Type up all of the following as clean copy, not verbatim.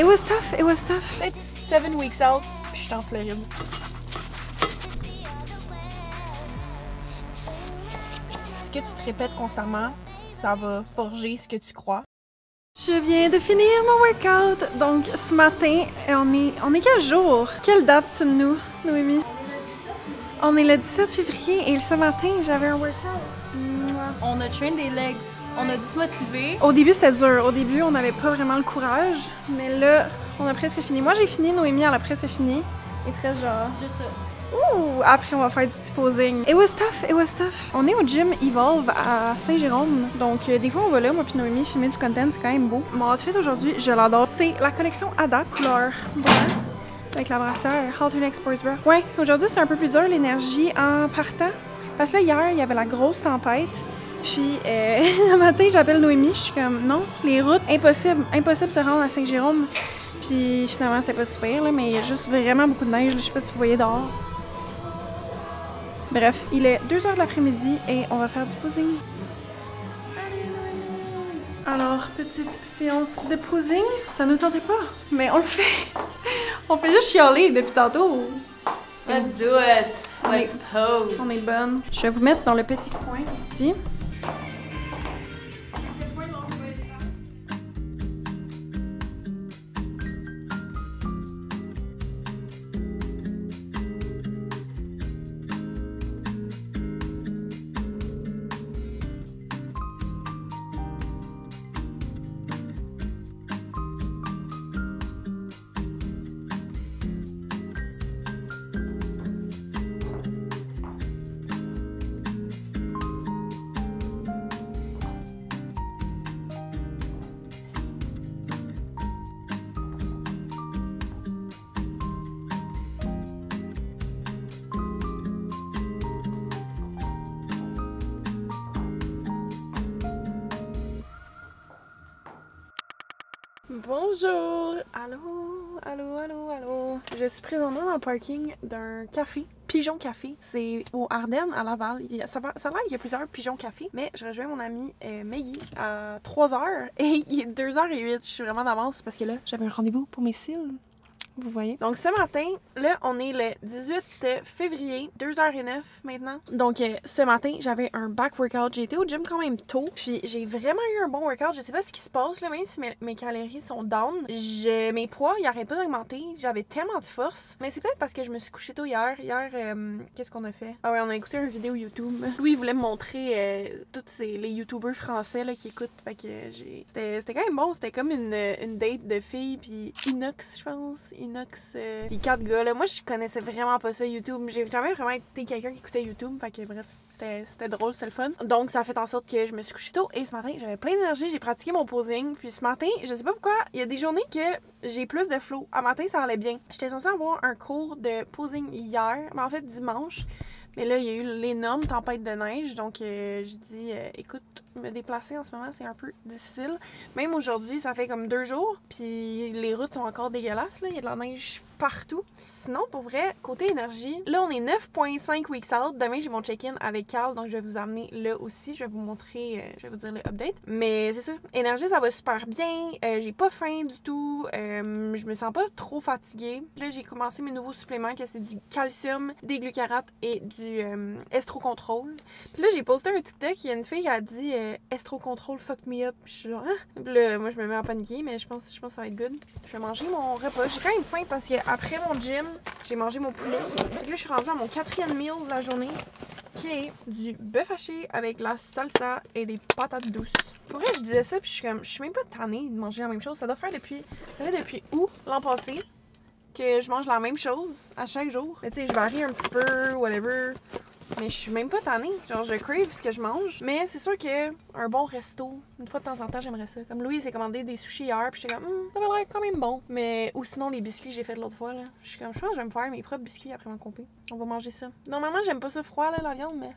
was tough, it was tough. It's 7 weeks out, puis je suis en Floride. Ce que tu te répètes constamment, ça va forger ce que tu crois. Je viens de finir mon workout, donc ce matin, on est quel jour? Quelle date sommes-nous, Noémie? On est le 17 février et ce matin, j'avais un workout. On a train des legs, on a dû se motiver. Au début, c'était dur. Au début, on n'avait pas vraiment le courage, mais là, on a presque fini. Moi, j'ai fini, Noémie, elle a presque fini. Et très genre... Juste ça. Ouh! Après, on va faire du petit posing. It was tough, it was tough. On est au gym Evolve à Saint-Jérôme. Donc, des fois, on va là, moi puis Noémie, filmer du content, c'est quand même beau. Mon outfit aujourd'hui, je l'adore. C'est la collection Ada, couleur blanc, avec la brassière Halterneck Sports Bra. Ouais, aujourd'hui, c'est un peu plus dur, l'énergie en partant. Parce que là, hier, il y avait la grosse tempête. Puis, le matin, j'appelle Noémie, je suis comme, non, les routes, impossible de se rendre à Saint-Jérôme. Puis, finalement, c'était pas super, là, mais il y a juste vraiment beaucoup de neige. Je sais pas si vous voyez dehors. Bref, il est 2h de l'après-midi et on va faire du posing. Alors, petite séance de posing. Ça nous tentait pas, mais on le fait. On fait juste chialer depuis tantôt. Let's do it. Let's pose. On est bonne. Je vais vous mettre dans le petit coin ici. Bonjour! Allô. Je suis présentement dans le parking d'un café, Pigeon Café. C'est au Ardennes, à Laval. Ça a l'air qu'il y a plusieurs Pigeon Café, mais je rejoins mon amie Maggie à 3h et il est 2h08. Je suis vraiment d'avance parce que là, j'avais un rendez-vous pour mes cils. Vous voyez. Donc ce matin, là, on est le 18 février, 2h09 maintenant. Donc ce matin, j'avais un back workout. J'ai été au gym quand même tôt, puis j'ai vraiment eu un bon workout. Je sais pas ce qui se passe là, même si mes calories sont down. Mes poids, ils arrêtent pas d'augmenter. J'avais tellement de force. Mais c'est peut-être parce que je me suis couchée tôt hier. Hier, qu'est-ce qu'on a fait? Ah ouais, on a écouté une vidéo YouTube. Louis voulait me montrer tous les YouTubers français là, qui écoutent. Fait que c'était quand même bon. C'était comme une date de filles, puis Inox, je pense. Inox, les 4 gars là. Moi, je connaissais vraiment pas ça, YouTube. J'ai jamais vraiment été quelqu'un qui écoutait YouTube. Fait que bref, c'était drôle, c'était le fun. Donc, ça a fait en sorte que je me suis couchée tôt. Et ce matin, j'avais plein d'énergie. J'ai pratiqué mon posing. Puis ce matin, je sais pas pourquoi, il y a des journées que j'ai plus de flow. À matin, ça allait bien. J'étais censée avoir un cours de posing hier, mais en fait dimanche. Mais là, il y a eu l'énorme tempête de neige. Donc, j'ai dit, écoute, me déplacer en ce moment, c'est un peu difficile. Même aujourd'hui, ça fait comme 2 jours. Puis les routes sont encore dégueulasses, là. Il y a de la neige partout. Sinon, pour vrai, côté énergie, là, on est 9.5 weeks out. Demain, j'ai mon check-in avec Carl. Donc, je vais vous amener là aussi. Je vais vous montrer, je vais vous dire le update. Mais c'est ça. Énergie, ça va super bien. J'ai pas faim du tout. Je me sens pas trop fatiguée. Là, j'ai commencé mes nouveaux suppléments, que c'est du calcium, des glucarates et du Estro-Control. Puis là, j'ai posté un TikTok. Il y a une fille qui a dit Estro-Control fuck me up. Puis je suis genre, hein? Puis là, moi, je me mets à paniquer, mais je pense que ça va être good. Je vais manger mon repas. J'ai quand même faim parce qu'après mon gym, j'ai mangé mon poulet. Puis là, je suis rendue à mon 4e meal de la journée, qui est du bœuf haché avec la salsa et des patates douces. Pour vrai, je disais ça, puis je suis même pas tannée de manger la même chose. Ça fait depuis août l'an passé que je mange la même chose à chaque jour. Mais tu sais, je varie un petit peu, whatever. Mais je suis même pas tannée. Genre, je crave ce que je mange. Mais c'est sûr que un bon resto, une fois de temps en temps, j'aimerais ça. Comme Louis s'est commandé des sushis hier, puis j'étais comme, ça avait l'air quand même bon. Mais, ou sinon, les biscuits que j'ai fait l'autre fois, là. Je suis comme, je pense que je vais me faire mes propres biscuits après mon compé. On va manger ça. Normalement, j'aime pas ça froid, là, la viande, mais.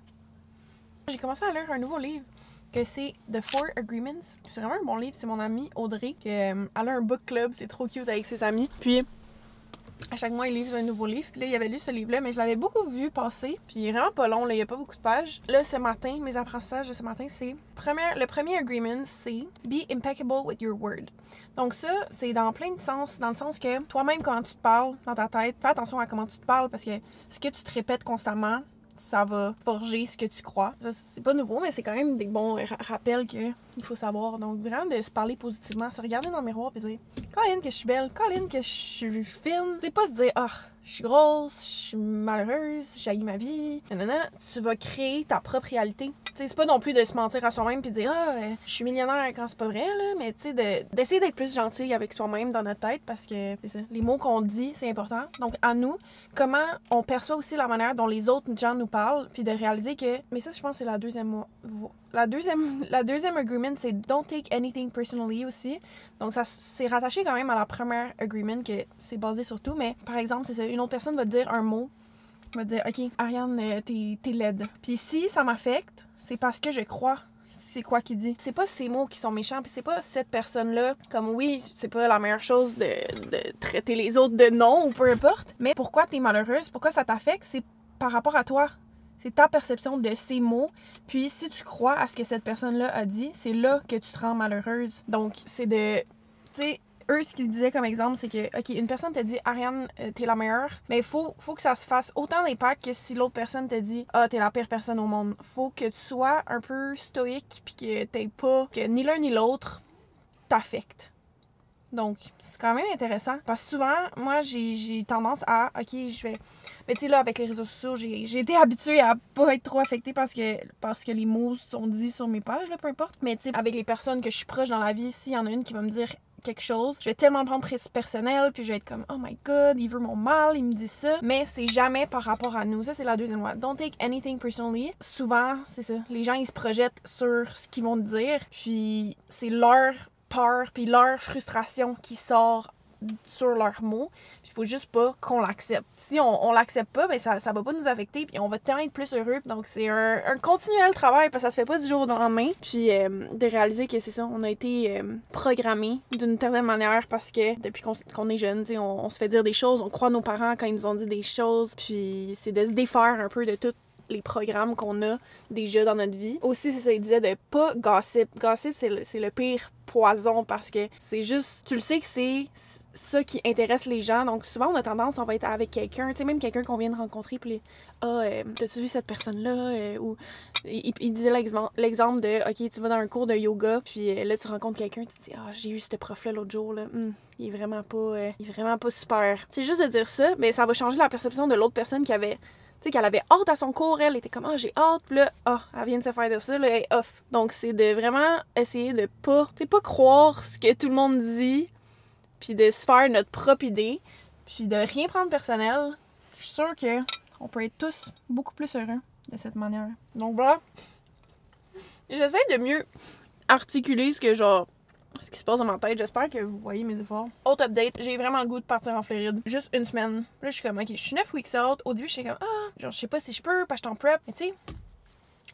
J'ai commencé à lire un nouveau livre, que c'est The 4 Agreements. C'est vraiment un bon livre. C'est mon amie Audrey, elle a un book club. C'est trop cute avec ses amis. Puis, À chaque mois, il livre un nouveau livre. Puis là, il avait lu ce livre-là, mais je l'avais beaucoup vu passer. Puis il est vraiment pas long, là, il y a pas beaucoup de pages. Là, ce matin, mes apprentissages de ce matin, c'est... Le premier agreement, c'est « Be impeccable with your word ». Donc ça, c'est dans plein de sens. Dans le sens que toi-même, quand tu te parles dans ta tête, fais attention à comment tu te parles parce que ce que tu te répètes constamment, ça va forger ce que tu crois. Ça, c'est pas nouveau, mais c'est quand même des bons rappels qu'il faut savoir. Donc, vraiment, de se parler positivement, se regarder dans le miroir et dire « Colin, que je suis belle, Colin, que je suis fine. » C'est pas se dire « Ah, je suis grosse, je suis malheureuse, j'haïs ma vie. » Nanana. Tu vas créer ta propre réalité. T'sais, c'est pas non plus de se mentir à soi-même puis de dire « Ah, je suis millionnaire quand c'est pas vrai, là. » Mais tu sais, d'essayer d'être plus gentil avec soi-même dans notre tête parce que, c'est ça, les mots qu'on dit, c'est important. Donc, à nous, comment on perçoit aussi la manière dont les autres gens nous parlent puis de réaliser que... Mais ça, je pense que c'est la deuxième... La deuxième agreement, c'est « Don't take anything personally » aussi. Donc, ça c'est rattaché quand même à la première agreement que c'est basé sur tout. Mais, par exemple, c'est ça, une autre personne va te dire un mot, va te dire « OK, Ariane, t'es laide. » Puis si ça m'affecte, c'est parce que je crois c'est quoi qu'il dit. C'est pas ces mots qui sont méchants, puis c'est pas cette personne-là, comme oui, c'est pas la meilleure chose de traiter les autres de non ou peu importe, mais pourquoi t'es malheureuse, pourquoi ça t'affecte, c'est par rapport à toi. C'est ta perception de ces mots, puis si tu crois à ce que cette personne-là a dit, c'est là que tu te rends malheureuse. Donc, c'est de... Tu sais, eux, ce qu'ils disaient comme exemple, c'est que, OK, une personne te dit « Ariane, t'es la meilleure », mais il faut que ça se fasse autant d'impact que si l'autre personne te dit « Ah, t'es la pire personne au monde ». Faut que tu sois un peu stoïque puis que t'aies pas... que ni l'un ni l'autre t'affecte. Donc, c'est quand même intéressant. Parce que souvent, moi, j'ai tendance à... OK, je vais... Mais tu sais, là, avec les réseaux sociaux, j'ai été habituée à pas être trop affectée parce que les mots sont dits sur mes pages, là, peu importe. Mais tu sais, avec les personnes que je suis proche dans la vie, s'il y en a une qui va me dire quelque chose, je vais tellement le prendre personnel, puis je vais être comme « Oh my God, il veut mon mal, il me dit ça. » Mais c'est jamais par rapport à nous. Ça, c'est la deuxième loi. Don't take anything personally. Souvent, c'est ça. Les gens, ils se projettent sur ce qu'ils vont te dire, puis c'est leur peur puis leur frustration qui sort sur leurs mots. Il faut juste pas qu'on l'accepte. Si on l'accepte pas, ben ça va pas nous affecter puis on va tellement être plus heureux. Donc c'est un continuel travail parce que ça se fait pas du jour au lendemain. Puis de réaliser que c'est ça, on a été programmé d'une certaine manière parce que depuis qu'on est jeune, on se fait dire des choses, on croit nos parents quand ils nous ont dit des choses. Puis c'est de se défaire un peu de tout les programmes qu'on a déjà dans notre vie. Aussi, c'est ça, il disait de pas gossip. Gossip, c'est le pire poison parce que c'est juste, tu le sais que c'est ça qui intéresse les gens. Donc souvent, on a tendance, on va être avec quelqu'un, tu sais, même quelqu'un qu'on vient de rencontrer, puis t'as-tu vu cette personne-là? Ou il disait l'exemple de, OK, tu vas dans un cours de yoga, puis là, tu rencontres quelqu'un, tu te dis, j'ai eu ce prof-là l'autre jour, là. Il est vraiment pas super. C'est juste de dire ça, mais ça va changer la perception de l'autre personne qui avait... Tu sais, qu'elle avait hâte à son cours, elle était comme « Ah, j'ai hâte », puis là, elle vient de se faire dire ça, là, elle est off. Donc, c'est de vraiment essayer de pas croire ce que tout le monde dit, puis de se faire notre propre idée, puis de rien prendre personnel. Je suis sûre qu'on peut être tous beaucoup plus heureux de cette manière. Donc, voilà. J'essaie de mieux articuler ce qui se passe dans ma tête. J'espère que vous voyez mes efforts. Autre update, j'ai vraiment le goût de partir en Floride. Juste une semaine. Là, je suis comme, OK, je suis 9 weeks out. Au début, je suis comme, je sais pas si je peux, parce que je suis en prep. Mais tu sais,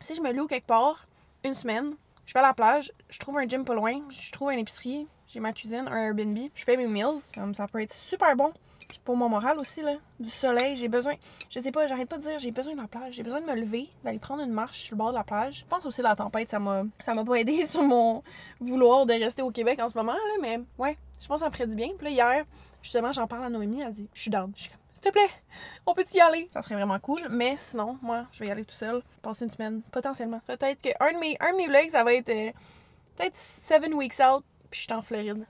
si je me loue quelque part, une semaine, je vais à la plage, je trouve un gym pas loin, je trouve une épicerie, j'ai ma cuisine, un Airbnb, je fais mes meals. Comme ça peut être super bon. Puis pour mon moral aussi, là, du soleil, j'ai besoin... Je sais pas, j'arrête pas de dire, j'ai besoin de la plage. J'ai besoin de me lever, d'aller prendre une marche sur le bord de la plage. Je pense aussi la tempête, ça m'a pas aidé sur mon vouloir de rester au Québec en ce moment, là, mais ouais, je pense que ça me ferait du bien. Puis là, hier, justement, j'en parle à Noémie, elle dit, je suis down. Je suis comme, s'il te plaît, on peut y aller? Ça serait vraiment cool, mais sinon, moi, je vais y aller tout seul, passer une semaine, potentiellement. Peut-être qu'un de mes vlogs, ça va être peut-être 7 weeks out, puis je suis en Floride.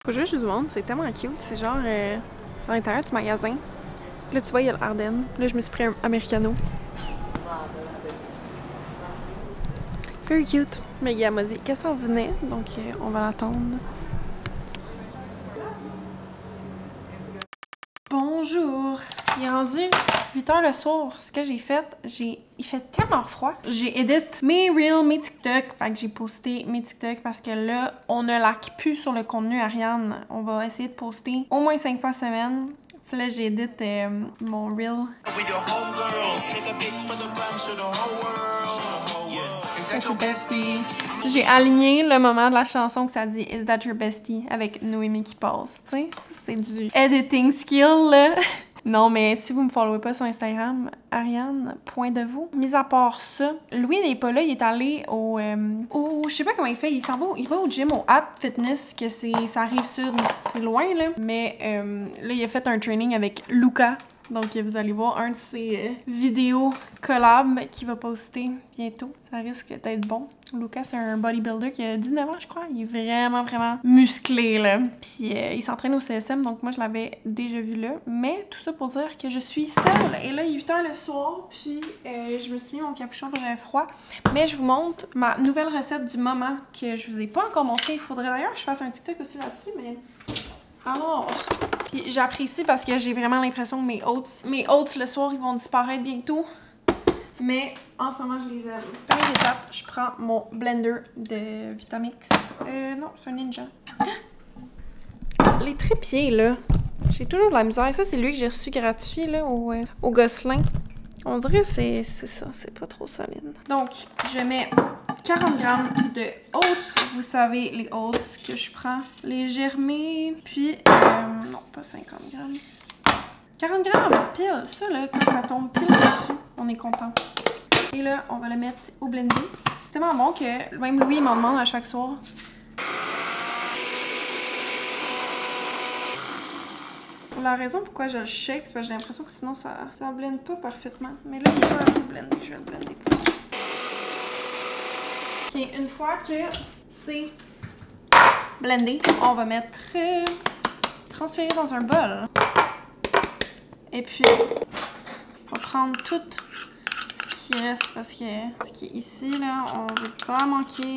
Faut juste du monde, c'est tellement cute. C'est genre à l'intérieur du magasin. Là, tu vois, il y a l'Ardenne. Là, je me suis pris un Americano. Very cute. Mais elle m'a dit qu'elle s'en venait, donc on va l'attendre. Bonjour! Il est rendu 8h le soir. Ce que j'ai fait, il fait tellement froid. J'ai edit mes Reels, mes TikTok. Fait que j'ai posté mes TikTok parce que là, on ne laque plus sur le contenu Ariane. On va essayer de poster au moins 5 fois semaine. Puis là, j'ai edit mon Reel. Is that your bestie? J'ai aligné le moment de la chanson que ça dit Is that your bestie avec Noémie qui passe, tu sais. Ça, c'est du editing skill, là. Non, mais si vous me followez pas sur Instagram, Ariane, point de vous. Mis à part ça, Louis n'est pas là, il est allé au je sais pas comment il fait, il va au gym, au App Fitness, que ça arrive sud, c'est loin, là. Mais là, il a fait un training avec Luca. Donc, vous allez voir un de ses vidéos collab qu'il va poster bientôt. Ça risque d'être bon. Lucas, c'est un bodybuilder qui a 19 ans, je crois. Il est vraiment, vraiment musclé, là. Puis, il s'entraîne au CSM, donc moi, je l'avais déjà vu là. Mais tout ça pour dire que je suis seule. Et là, il est 8 h le soir, puis je me suis mis mon capuchon, j'avais froid. Mais je vous montre ma nouvelle recette du moment que je vous ai pas encore montrée. Il faudrait d'ailleurs que je fasse un TikTok aussi là-dessus, mais... Alors, puis j'apprécie parce que j'ai vraiment l'impression que mes oats le soir, ils vont disparaître bientôt. Mais en ce moment, je les aime. Première étape, je prends mon blender de Vitamix. Non, c'est un Ninja. Les trépieds, là, j'ai toujours de la misère. Ça, c'est lui que j'ai reçu gratuit, là, au Gosselin. On dirait que c'est ça, c'est pas trop solide. Donc, je mets 40 g de oats. Vous savez, les oats que je prends, les germés, puis, non, pas 50 g. 40 g, pile. Ça, là, quand ça tombe pile dessus, on est content. Et là, on va le mettre au blender. C'est tellement bon que même Louis m'en demande à chaque soir. La raison pourquoi je le shake, c'est parce que j'ai l'impression que sinon ça blende pas parfaitement. Mais là, il est pas assez blendé, je vais le blender plus. Ok, une fois que c'est blendé, on va mettre transférer dans un bol. Et puis, on va prendre tout ce qui reste parce que ce qui est ici, là, on veut pas manquer.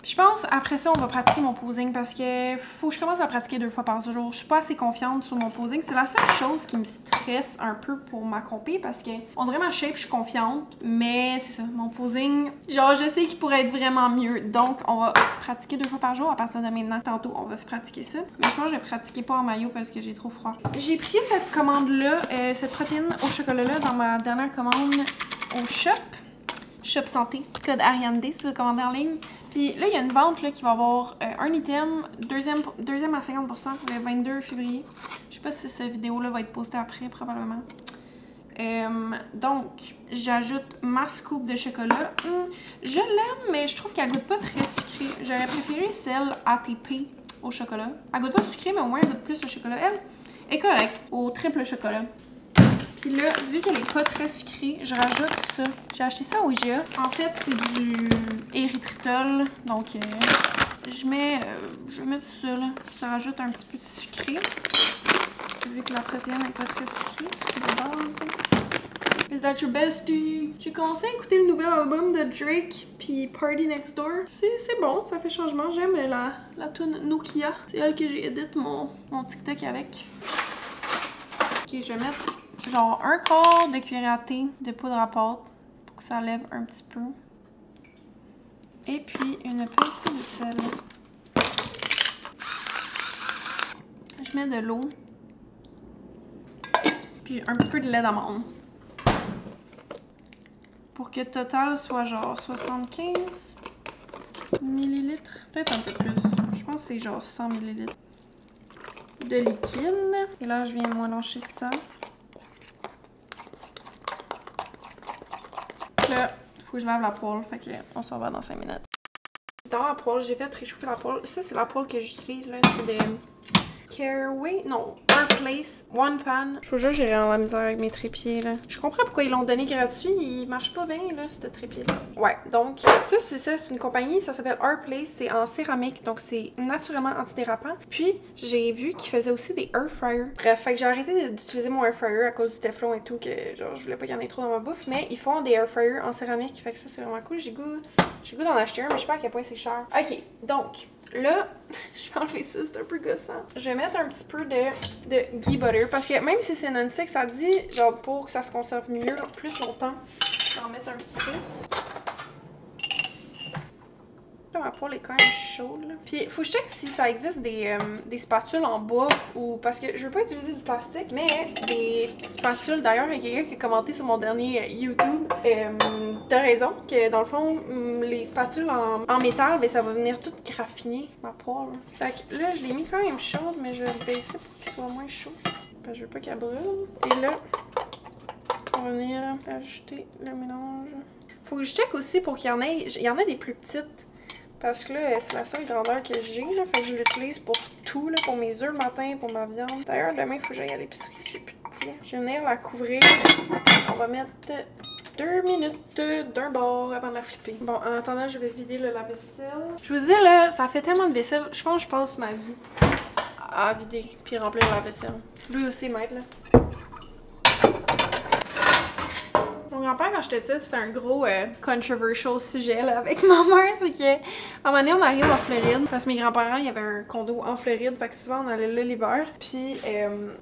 Je pense, après ça, on va pratiquer mon posing parce que faut que je commence à pratiquer 2 fois par jour. Je suis pas assez confiante sur mon posing. C'est la seule chose qui me stresse un peu pour ma compé parce que on dirait ma shape, je suis confiante, mais c'est ça, mon posing, genre, je sais qu'il pourrait être vraiment mieux. Donc, on va pratiquer 2 fois par jour à partir de maintenant. Tantôt, on va pratiquer ça. Mais je pense que je vais pratiquer pas en maillot parce que j'ai trop froid. J'ai pris cette commande-là, cette protéine au chocolat-là dans ma dernière commande au shop. Shop Santé, code Ariane D si vous commandez en ligne. Puis là, il y a une vente là, qui va avoir un item, deuxième à 50% le 22 février. Je sais pas si cette vidéo-là va être postée après, probablement. Donc, j'ajoute ma scoop de chocolat. Je l'aime, mais je trouve qu'elle goûte pas très sucrée. J'aurais préféré celle ATP au chocolat. Elle goûte pas sucrée, mais au moins elle goûte plus le chocolat. Elle est correcte au triple chocolat. Puis là, vu qu'elle est pas très sucrée, je rajoute ça. J'ai acheté ça au IGA. En fait, c'est du érythritol. Donc, je vais mettre ça là. Ça rajoute un petit peu de sucré. Vu que la protéine est pas très sucrée. De base. Is that your bestie? J'ai commencé à écouter le nouvel album de Drake puis Party Next Door. C'est bon, ça fait changement. J'aime la tune Nokia. C'est elle que j'ai édité mon TikTok avec. Ok, je vais mettre genre un quart de cuillère à thé de poudre à pâte pour que ça lève un petit peu. Et puis une pincée de sel. Je mets de l'eau. Puis un petit peu de lait d'amande. Pour que le total soit genre 75 ml. Peut-être un peu plus. Je pense que c'est genre 100 ml de liquide. Et là, je viens de mélanger ça. Là, il faut que je lave la poêle, fait qu'on s'en va dans 5 minutes. Dans la poêle, j'ai fait réchauffer la poêle. Ça, c'est la poêle que j'utilise, là. C'est de Caraway, non, Our Place, One Pan. Je vous jure, j'ai vraiment la misère avec mes trépieds, là. Je comprends pourquoi ils l'ont donné gratuit. Il marche pas bien, là, ce trépied-là. Ouais, donc, ça, c'est une compagnie, ça s'appelle Our Place. C'est en céramique, donc c'est naturellement antidérapant. Puis, j'ai vu qu'ils faisaient aussi des air fryers. Bref, fait que j'ai arrêté d'utiliser mon air fryer à cause du téflon et tout, que genre, je voulais pas qu'il y en ait trop dans ma bouffe. Mais ils font des air fryers en céramique, fait que ça, c'est vraiment cool. J'ai goût d'en acheter un, mais je sais pas à quel point c'est cher. Ok, donc, là, je vais enlever ça, c'est un peu gossant. Je vais mettre un petit peu de ghee butter parce que même si c'est non-stick, ça dit, genre, pour que ça se conserve mieux, plus longtemps. Je vais en mettre un petit peu. Là, ma poêle est quand même chaude, là. Puis, faut que je check si ça existe des spatules en bois ou... Parce que je veux pas utiliser du plastique, mais des spatules. D'ailleurs, il y a quelqu'un qui a commenté sur mon dernier YouTube. T'as raison, que dans le fond, les spatules en métal, ben ça va venir tout graffiner ma poêle. Fait que là, je l'ai mis quand même chaude, mais je vais le baisser pour qu'il soit moins chaud. Parce que je veux pas qu'elle brûle. Et là, on va venir ajouter le mélange. Faut que je check aussi pour qu'il y en ait... Il y en a des plus petites. Parce que là, c'est la seule grandeur que j'ai, là. Fait que je l'utilise pour tout, là. Pour mes œufs le matin, pour ma viande. D'ailleurs, demain, il faut que j'aille à l'épicerie. J'ai plus de poulet. Je vais venir la couvrir. On va mettre 2 minutes d'un bord avant de la flipper. Bon, en attendant, je vais vider le lave-vaisselle. Je vous dis, là, ça fait tellement de vaisselle. Je pense que je passe ma vie à vider puis remplir la vaisselle. Lui aussi, m'aide, là. Mon grand-père, quand j'étais petite, c'était un gros controversial sujet là, avec ma mère. C'est que, à un moment donné, on arrive en Floride. Parce que mes grands-parents, il y avait un condo en Floride. Fait que souvent, on allait là l'hiver. Puis,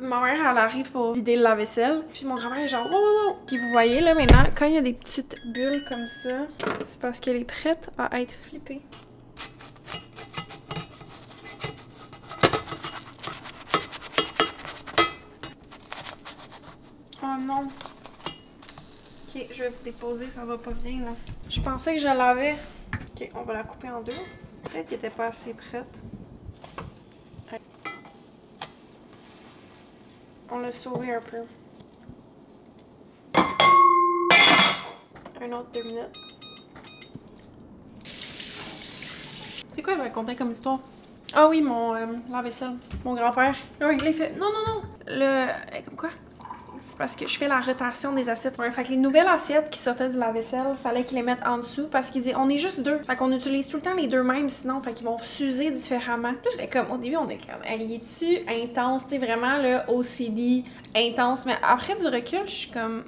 ma mère, elle arrive pour vider le lave-vaisselle. Puis, mon grand-père est genre, wow, wow, wow. Puis, vous voyez, là, maintenant, quand il y a des petites bulles comme ça, c'est parce qu'elle est prête à être flippée. Oh non! Ok, je vais vous déposer, ça va pas bien là. Je pensais que je l'avais. Ok, on va la couper en deux. Peut-être qu'elle était pas assez prête. Ouais. On l'a sauvé un peu. Un autre 2 minutes. C'est quoi je racontais comme histoire? Ah oui, mon lave-vaisselle. Mon grand-père. Là, il a fait. Non, non, non! Comme quoi? C'est parce que je fais la rotation des assiettes. Ouais, fait que les nouvelles assiettes qui sortaient du lave-vaisselle, fallait qu'ils les mettent en dessous parce qu'il dit on est juste deux. Fait qu'on utilise tout le temps les deux mêmes sinon, fait qu'ils vont s'user différemment. Là, j'étais comme, au début, on est comme, hey, es-tu intense? Tu sais, vraiment, là, OCD, intense. Mais après du recul, je suis comme,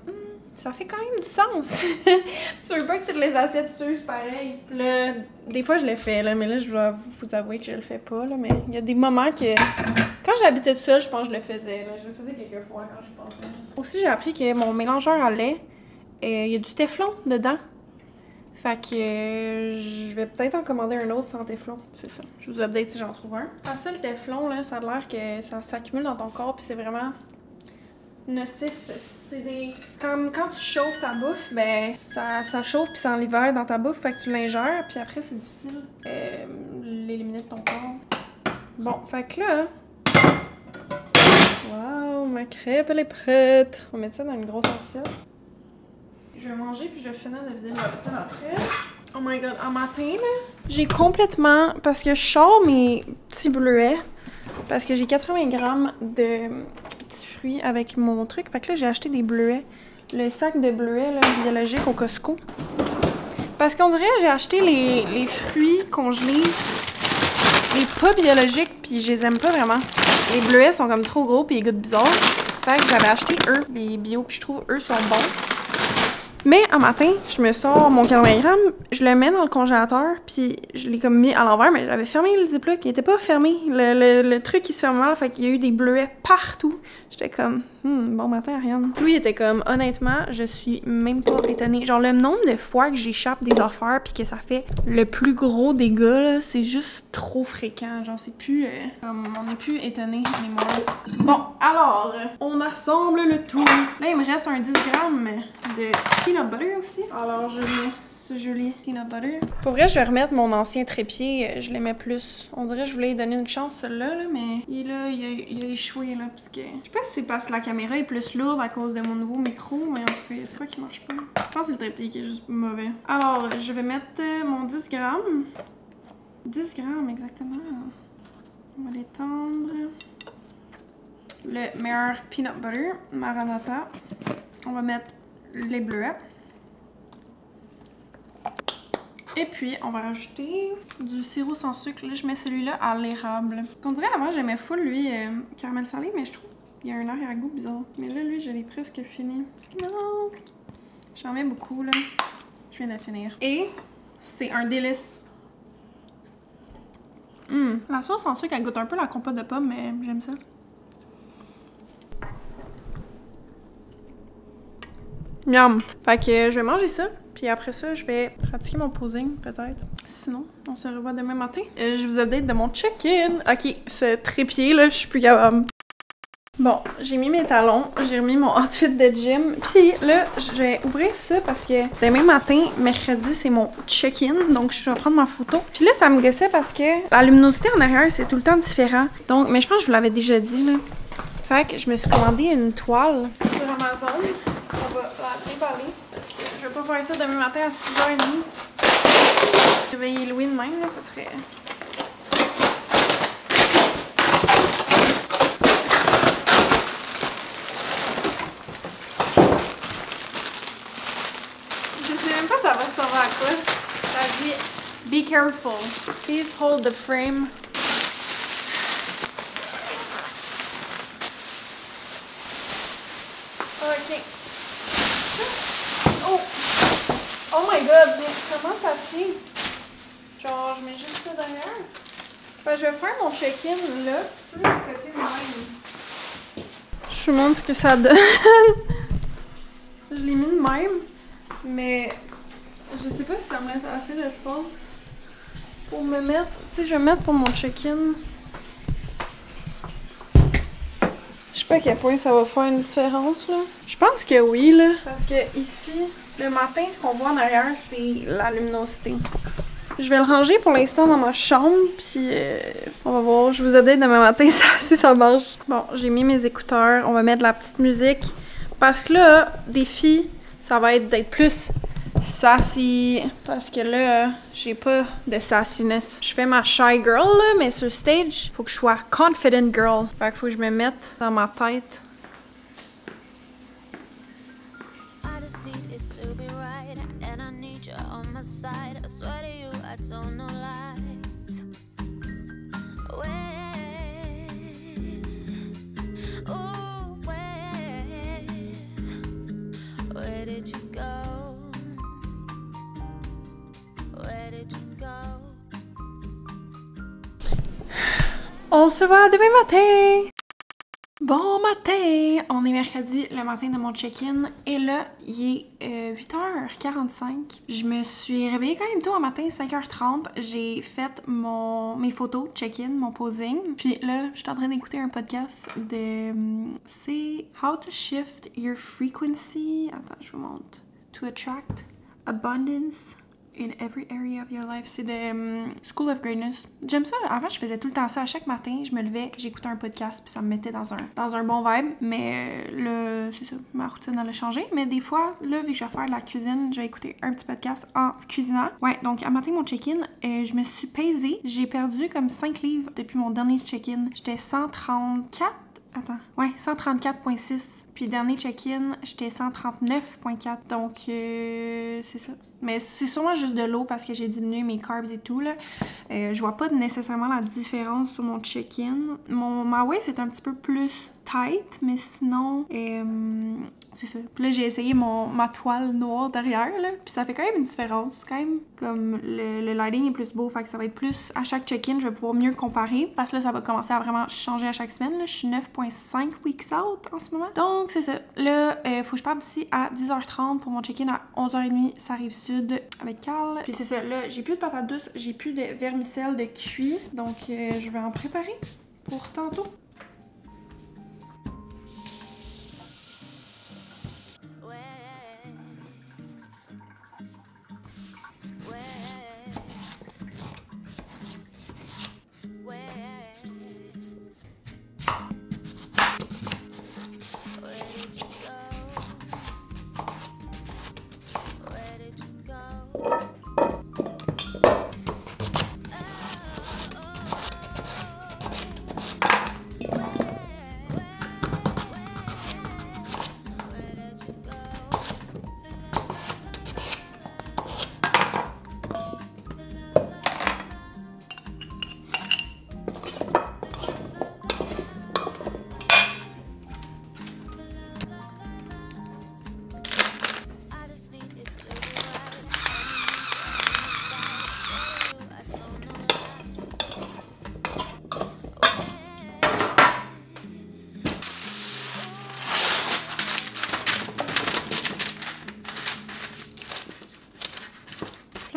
ça fait quand même du sens. Tu veux pas que toutes les assiettes s'usent pareil. Là, des fois, je le fais, là, mais là, je dois vous avouer que je le fais pas, là. Mais il y a des moments que. Quand j'habitais toute seule, je pense que je le faisais. Là. Je le faisais quelques fois quand je pensais. Aussi, j'ai appris que mon mélangeur à lait, il y a du téflon dedans. Fait que je vais peut-être en commander un autre sans téflon. C'est ça. Je vous update si j'en trouve un. Parce que le téflon, là, ça a l'air que ça s'accumule dans ton corps puis c'est vraiment nocif. C'est des... Quand tu chauffes ta bouffe, ben ça chauffe puis c'est en l'hiver dans ta bouffe. Fait que tu l'ingères puis après, c'est difficile l'éliminer de ton corps. Bon, fait que là... Wow, ma crêpe, elle est prête! On va mettre ça dans une grosse assiette. Je vais manger puis je vais finir de vider le vaisselle après. Oh my god, en matin, là, j'ai complètement... Parce que je sors mes petits bleuets, parce que j'ai 80 grammes de petits fruits avec mon truc. Fait que là, j'ai acheté des bleuets. Le sac de bleuets, là, biologique au Costco. Parce qu'on dirait que j'ai acheté les fruits congelés, les pas biologiques, puis je les aime pas vraiment. Les bleuets sont comme trop gros puis ils goûtent bizarre. Fait que j'avais acheté eux, les bio, puis je trouve eux sont bons. Mais un matin, je me sors mon 80 grammes, je le mets dans le congélateur, puis je l'ai comme mis à l'envers, mais j'avais fermé le ziploc, il était pas fermé. Le truc, il se ferme mal, fait qu'il y a eu des bleuets partout. J'étais comme, bon matin, Ariane. Lui, il était comme, honnêtement, je suis même pas étonnée. Genre, le nombre de fois que j'échappe des affaires, puis que ça fait le plus gros dégât, là, c'est juste trop fréquent. Genre, c'est plus, on n'est plus étonné, mais moi. Bon, alors, on assemble le tout. Là, il me reste un 10 grammes de peanut butter aussi. Alors, je mets ce joli peanut butter. Pour vrai, je vais remettre mon ancien trépied. Je l'aimais plus. On dirait que je voulais lui donner une chance, celui-là, là, mais il a échoué, là, parce que... Je sais pas si c'est parce que la caméra est plus lourde à cause de mon nouveau micro, mais en tout cas, il y a des fois qui marche pas. Je pense que c'est le trépied qui est juste mauvais. Alors, je vais mettre mon 10 grammes. 10 grammes, exactement. On va l'étendre. Le meilleur peanut butter, Maranatha. On va mettre les bleuets. Et puis, on va rajouter du sirop sans sucre. Là, je mets celui-là à l'érable. On dirait avant, j'aimais full, lui, caramel salé, mais je trouve qu'il y a un arrière-goût bizarre. Mais là, lui, je l'ai presque fini. Non! J'en mets beaucoup, là. Je viens de finir. Et c'est un délice. La sauce sans sucre, elle goûte un peu la compote de pommes, mais j'aime ça. Miam! Fait que je vais manger ça, puis après ça, je vais pratiquer mon posing, peut-être. Sinon, on se revoit demain matin. Je vous update de mon check-in. Ok, ce trépied, là, je suis plus capable. Bon, j'ai mis mes talons, j'ai remis mon outfit de gym, puis là, je vais ouvrir ça parce que demain matin, mercredi, c'est mon check-in, donc je vais prendre ma photo. Puis là, ça me gossait parce que la luminosité en arrière, c'est tout le temps différent. Donc, mais je pense que je vous l'avais déjà dit, là. Fait que je me suis commandé une toile sur Amazon. On va la déballer parce que je vais pas faire ça demain matin à 6h30. Réveiller Louis de même, là, ça serait... Ça va ressembler à quoi? Ça dit Be careful. Please hold the frame. Ok. Oh! Oh my god, mais comment ça tient? Genre, je mets juste ça derrière. Fait que je vais faire mon check-in là. Je peux le côté de même. Je vous montre ce que ça donne. Je l'ai mis de même. Mais je sais pas si ça me laisse assez d'espace pour me mettre. Tu sais, je vais mettre pour mon check-in. Je sais pas à quel point ça va faire une différence là. Je pense que oui là. Parce que ici, le matin, ce qu'on voit en arrière, c'est la luminosité. Je vais le ranger pour l'instant dans ma chambre, puis on va voir. Je vous update demain matin si ça marche. Bon, j'ai mis mes écouteurs. On va mettre de la petite musique. Parce que là, défi, ça va être d'être plus sassy. Parce que là, j'ai pas de sassiness. Je fais ma shy girl, là, mais sur stage, faut que je sois confident girl. Fait qu'il faut que je me mette dans ma tête. On se voit demain matin! Bon matin! On est mercredi, le matin de mon check-in. Et là, il est 8h45. Je me suis réveillée quand même tôt un matin, 5h30. J'ai fait mes photos, check-in, mon posing. Puis là, je suis en train d'écouter un podcast de... c'est How to Shift Your Frequency. Attends, je vous montre. To attract abundance in every area of your life. C'est de School of Greatness. J'aime ça. Avant, je faisais tout le temps ça. À chaque matin, je me levais, j'écoutais un podcast, puis ça me mettait dans un bon vibe. Mais là, c'est ça. Ma routine, elle a changé. Mais des fois, là, vu que je vais faire de la cuisine, je vais écouter un petit podcast en cuisinant. Ouais, donc, à matin, mon check-in, je me suis pesée. J'ai perdu comme 5 livres depuis mon dernier check-in. J'étais 134. Attends. Ouais, 134,6. Puis, dernier check-in, j'étais 139,4. Donc, c'est ça. Mais c'est sûrement juste de l'eau parce que j'ai diminué mes carbs et tout, là. Je vois pas nécessairement la différence sur mon check-in. Ma waist est un petit peu plus tight, mais sinon, c'est ça. Puis là, j'ai essayé ma toile noire derrière, là. Puis ça fait quand même une différence. Quand même, comme le lighting est plus beau, fait que ça va être plus... À chaque check-in, je vais pouvoir mieux comparer. Parce que là, ça va commencer à vraiment changer à chaque semaine, là. Je suis 9,5 weeks out en ce moment. Donc, c'est ça. Là, faut que je parte d'ici à 10h30 pour mon check-in à 11h30. Ça arrive sud avec Carl. Puis c'est ça. Là, j'ai plus de patates douces. J'ai plus de vermicelle de cuit. Donc, je vais en préparer pour tantôt.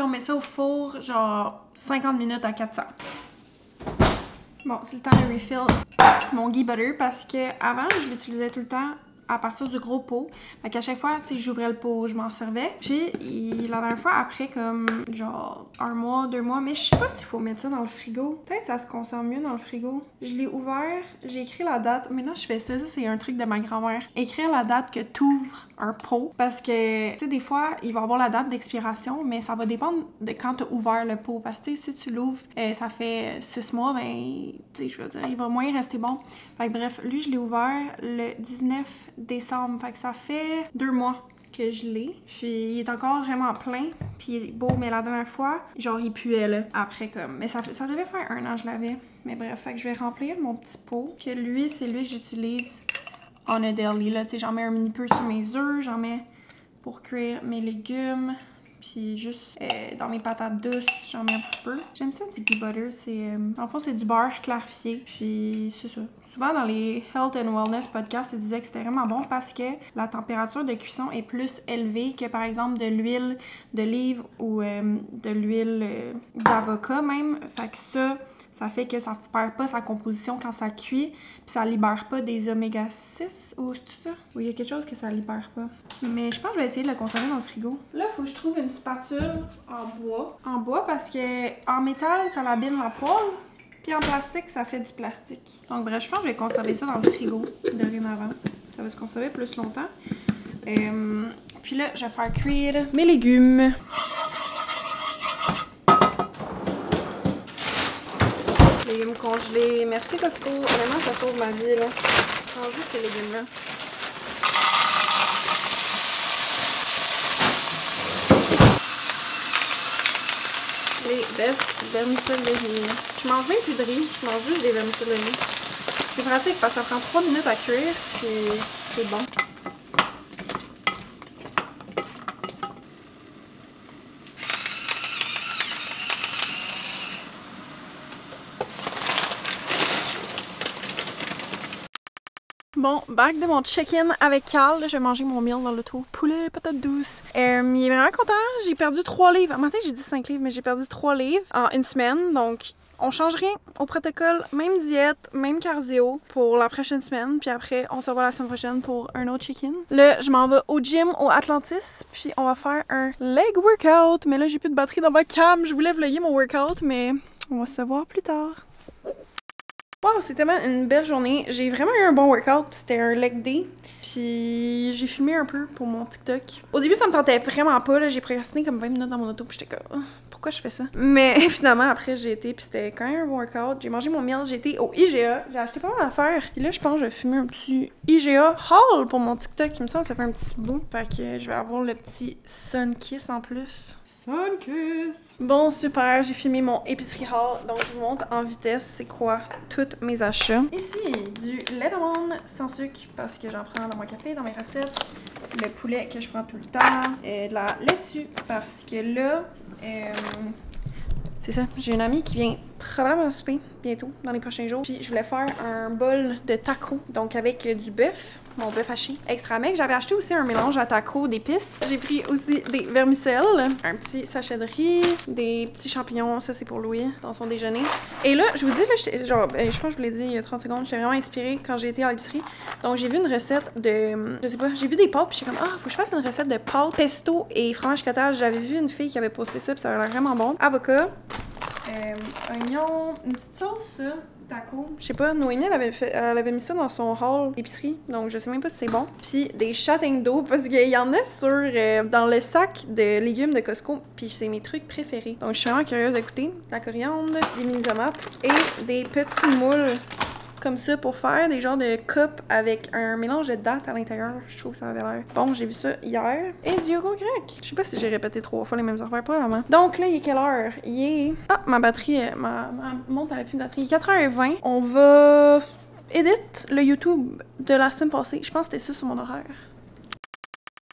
on met ça au four, genre 50 minutes à 400. Bon, c'est le temps de refill mon ghee butter parce que avant je l'utilisais tout le temps à partir du gros pot. Fait qu'à chaque fois, tu sais, j'ouvrais le pot, je m'en servais. Puis, la dernière fois, après comme genre 1 mois, 2 mois, mais je sais pas s'il faut mettre ça dans le frigo. Peut-être que ça se conserve mieux dans le frigo. Je l'ai ouvert, j'ai écrit la date. Maintenant, je fais ça, c'est un truc de ma grand-mère. Écrire la date que t'ouvres un pot. Parce que, tu sais, des fois, il va avoir la date d'expiration, mais ça va dépendre de quand t'as ouvert le pot. Parce que, si tu l'ouvres, ça fait 6 mois, ben, tu sais, je veux dire, il va moins rester bon. Fait que bref, lui, je l'ai ouvert le 19 décembre. Fait que ça fait 2 mois que je l'ai. Puis il est encore vraiment plein. Puis il est beau, mais la dernière fois, genre il puait là. Après comme. Mais ça devait faire 1 an que je l'avais. Mais bref, fait que je vais remplir mon petit pot. Que lui, c'est lui que j'utilise on a daily. Là, tu sais, j'en mets un mini peu sur mes œufs. J'en mets pour cuire mes légumes. Puis juste dans mes patates douces, j'en mets un petit peu. J'aime ça du ghee butter. En fond, c'est du beurre clarifié. Puis c'est ça. Souvent dans les Health and Wellness podcasts, ils disaient que c'était vraiment bon parce que la température de cuisson est plus élevée que par exemple de l'huile d'olive ou de l'huile d'avocat même. Fait que ça fait que ça perd pas sa composition quand ça cuit, puis ça libère pas des oméga 6 ou c'est ça? Ou il y a quelque chose que ça libère pas. Mais je pense que je vais essayer de le conserver dans le frigo. Là, faut que je trouve une spatule en bois. En bois parce que en métal, ça l'abîme la poêle. Puis en plastique, ça fait du plastique. Donc bref, je pense que je vais conserver ça dans le frigo dorénavant. Ça va se conserver plus longtemps. Puis là, je vais faire cuire mes légumes. Légumes congelés. Merci Costco. Vraiment, ça sauve ma vie, là. Je mange juste ces légumes-là. Les best vermicelles de riz. Je mange même plus de riz, je mange juste des vermicelles de riz. C'est pratique parce que ça prend 3 minutes à cuire, puis c'est bon. Bon, back de mon check-in avec Carl. Je vais manger mon meal dans l'auto. Poulet, patate douce. Il est vraiment content. J'ai perdu 3 livres. À matin, j'ai dit 5 livres, mais j'ai perdu 3 livres en une semaine. Donc, on change rien au protocole. Même diète, même cardio pour la prochaine semaine. Puis après, on se revoit la semaine prochaine pour un autre check-in. Là, je m'en vais au gym au Atlantis. Puis on va faire un leg workout. Mais là, j'ai plus de batterie dans ma cam. Je voulais vlogger mon workout, mais on va se voir plus tard. Wow, c'était tellement une belle journée. J'ai vraiment eu un bon workout. C'était un leg day. Puis j'ai filmé un peu pour mon TikTok. Au début, ça me tentait vraiment pas. J'ai procrastiné comme 20 minutes dans mon auto. Puis j'étais comme, pourquoi je fais ça? Mais finalement, après, j'ai été. Puis c'était quand même un bon workout. J'ai mangé mon meal. J'ai été au IGA. J'ai acheté pas mal d'affaires. Puis là, je pense que je vais filmer un petit IGA haul pour mon TikTok. Il me semble que ça fait un petit bout. Fait que je vais avoir le petit Sun Kiss en plus. Sun Kiss! Bon, super, j'ai filmé mon épicerie haul, donc je vous montre en vitesse c'est quoi tous mes achats. Ici, du lait d'amande sans sucre parce que j'en prends dans mon café, dans mes recettes. Le poulet que je prends tout le temps. De la laitue parce que là, c'est ça, j'ai une amie qui vient probablement souper bientôt, dans les prochains jours. Puis je voulais faire un bol de tacos, donc avec du bœuf. Mon bœuf haché extra mec. J'avais acheté aussi un mélange à taco d'épices. J'ai pris aussi des vermicelles, un petit sachet de riz, des petits champignons. Ça, c'est pour Louis dans son déjeuner. Et là, je vous dis, là, genre, je pense que je vous l'ai dit il y a 30 secondes, j'étais vraiment inspirée quand j'ai été à l'épicerie. Donc, j'ai vu une recette de, je sais pas, j'ai vu des pâtes, puis j'étais comme, ah, faut que je fasse une recette de pâtes, pesto et fromage cottage. J'avais vu une fille qui avait posté ça, puis ça avait l'air vraiment bon. Avocat, oignon, une petite sauce, ça. Taco. Je sais pas, Noémie, elle avait mis ça dans son haul épicerie, donc je sais même pas si c'est bon. Puis des châtaignes d'eau, parce qu'il y en a dans le sac de légumes de Costco, puis c'est mes trucs préférés. Donc je suis vraiment curieuse d'écouter. De la coriandre, des mini tomates et des petits moules comme ça pour faire des genres de cups avec un mélange de dattes à l'intérieur. Je trouve que ça avait l'air bon. J'ai vu ça hier. Et du yogourt grec. Je sais pas si j'ai répété 3 fois les mêmes affaires, probablement. Donc là, il est quelle heure? Il est... Ah, ma batterie, ma montre, elle a plus de batterie. Il est 4h20. On va edit le YouTube de la semaine passée. Je pense que c'était ça sur mon horaire.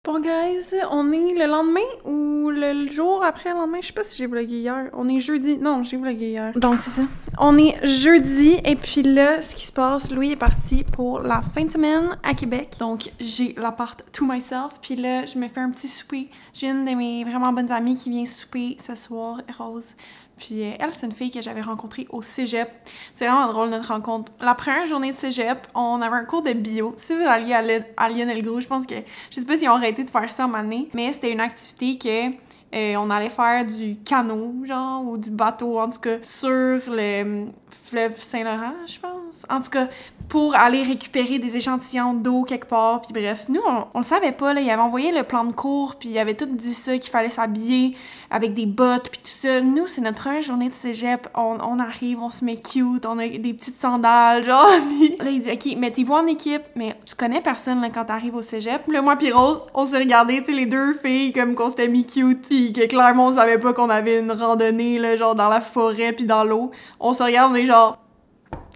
Bon, guys, on est le lendemain ou le jour après le lendemain? Je sais pas si j'ai vlogué hier. On est jeudi. Non, j'ai vlogué hier. Donc, c'est ça. On est jeudi et puis là, ce qui se passe, Louis est parti pour la fin de semaine à Québec. Donc, j'ai l'appart to myself. Puis là, je me fais un petit souper. J'ai une de mes vraiment bonnes amies qui vient souper ce soir, Rose. Puis elle, c'est une fille que j'avais rencontrée au cégep. C'est vraiment drôle notre rencontre. La première journée de cégep, on avait un cours de bio. Si vous alliez à Lionel-Gros, je pense que... Je sais pas s'ils ont arrêté de faire ça à un moment donné, mais c'était une activité que... on allait faire du canot, genre, ou du bateau, en tout cas, sur le fleuve Saint-Laurent, je pense. En tout cas, pour aller récupérer des échantillons d'eau quelque part, puis bref. Nous, on le savait pas, là, il avait envoyé le plan de cours, puis il avait tout dit ça, qu'il fallait s'habiller avec des bottes, puis tout ça. Nous, c'est notre première journée de cégep, on arrive, on se met cute, on a des petites sandales, genre, puis là, il dit, OK, mettez-vous en équipe, mais tu connais personne, là, quand t'arrives au cégep. Là, moi puis Rose, on s'est regardés, tu sais, les deux filles, comme qu'on s'était mis cute, puis que clairement, on savait pas qu'on avait une randonnée, là, genre, dans la forêt, puis dans l'eau. On se regarde, on est genre,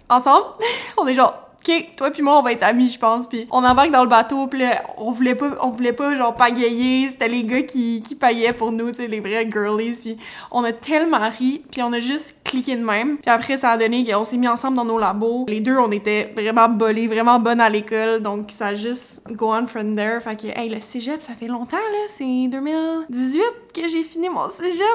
ensemble, on est genre, OK, toi puis moi, on va être amis, je pense. Puis on embarque dans le bateau, puis là, on voulait pas genre, pagayer. C'était les gars qui pagayaient pour nous, tu sais, les vrais girlies. Puis on a tellement ri, puis on a juste cliqué de même. Puis après, ça a donné qu'on s'est mis ensemble dans nos labos. Les deux, on était vraiment bolés, vraiment bonnes à l'école. Donc, ça a juste go on from there. Fait que, hey, le cégep, ça fait longtemps, là. C'est 2018 que j'ai fini mon cégep.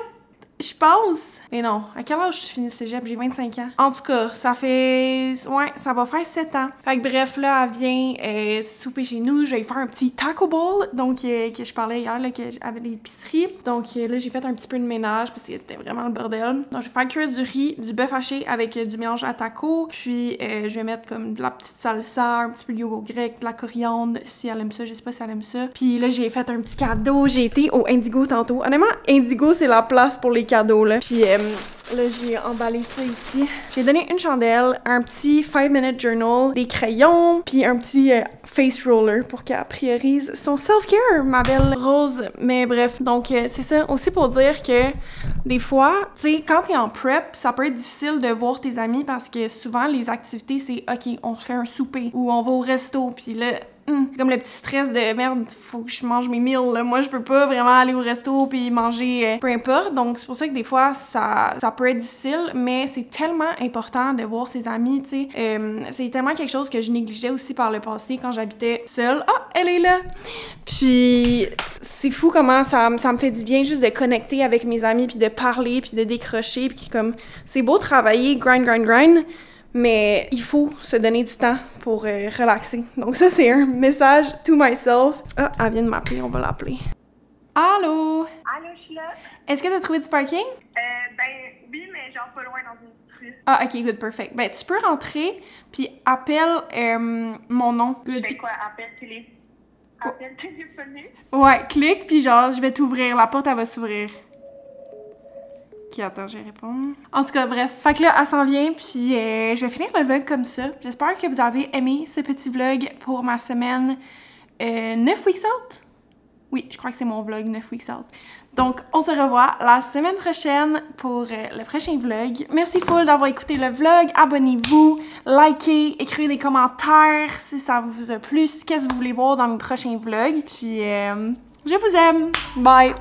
Je pense. Mais non, à quel âge je finis le cégep? J'ai 25 ans. En tout cas, ça fait... Ouais, ça va faire 7 ans. Fait que bref, là, elle vient souper chez nous. Je vais faire un petit taco bowl. Donc, que je parlais hier, là, avec l'épicerie. Donc, là, j'ai fait un petit peu de ménage parce que c'était vraiment le bordel. Donc, je vais faire cuire du riz, du bœuf haché avec du mélange à taco. Puis, je vais mettre comme de la petite salsa, un petit peu de yogourt grec, de la coriandre, si elle aime ça. Je sais pas si elle aime ça. Puis là, j'ai fait un petit cadeau. J'ai été au Indigo tantôt. Honnêtement, Indigo, c'est la place pour les cadeaux, là. Puis là, j'ai emballé ça ici. J'ai donné une chandelle, un petit 5-minute journal, des crayons, puis un petit face roller pour qu'elle priorise son self-care, ma belle Rose. Mais bref, donc c'est ça. Aussi pour dire que des fois, tu sais, quand t'es en prep, ça peut être difficile de voir tes amis parce que souvent, les activités, c'est OK, on fait un souper ou on va au resto, puis là, comme le petit stress de merde, faut que je mange mes meals, là. Moi, je peux pas vraiment aller au resto puis manger peu importe. Donc, c'est pour ça que des fois, ça peut être difficile, mais c'est tellement important de voir ses amis, tu sais. C'est tellement quelque chose que je négligeais aussi par le passé quand j'habitais seule. Ah, elle est là! Puis, c'est fou comment ça me fait du bien juste de connecter avec mes amis puis de parler puis de décrocher puis comme, c'est beau travailler, grind, mais il faut se donner du temps pour relaxer. Donc ça, c'est un message to myself. Ah, elle vient de m'appeler, on va l'appeler. Allô? Allô, je suis là. Est-ce que t'as trouvé du parking? Ben oui, mais genre pas loin dans une petite rue. Ah, ok, good, perfect. Ben, tu peux rentrer, puis appelle mon nom. Good. C'est quoi, appel téléphonique? Ouais, clique, puis genre, je vais t'ouvrir. La porte, elle va s'ouvrir. Ok, attends, je vais répondre. En tout cas, bref. Fait que là, elle s'en vient, puis je vais finir le vlog comme ça. J'espère que vous avez aimé ce petit vlog pour ma semaine 9 weeks out. Oui, je crois que c'est mon vlog 9 weeks out. Donc, on se revoit la semaine prochaine pour le prochain vlog. Merci full d'avoir écouté le vlog. Abonnez-vous, likez, écrivez des commentaires si ça vous a plu, qu'est-ce que vous voulez voir dans mes prochains vlogs. Puis, je vous aime. Bye!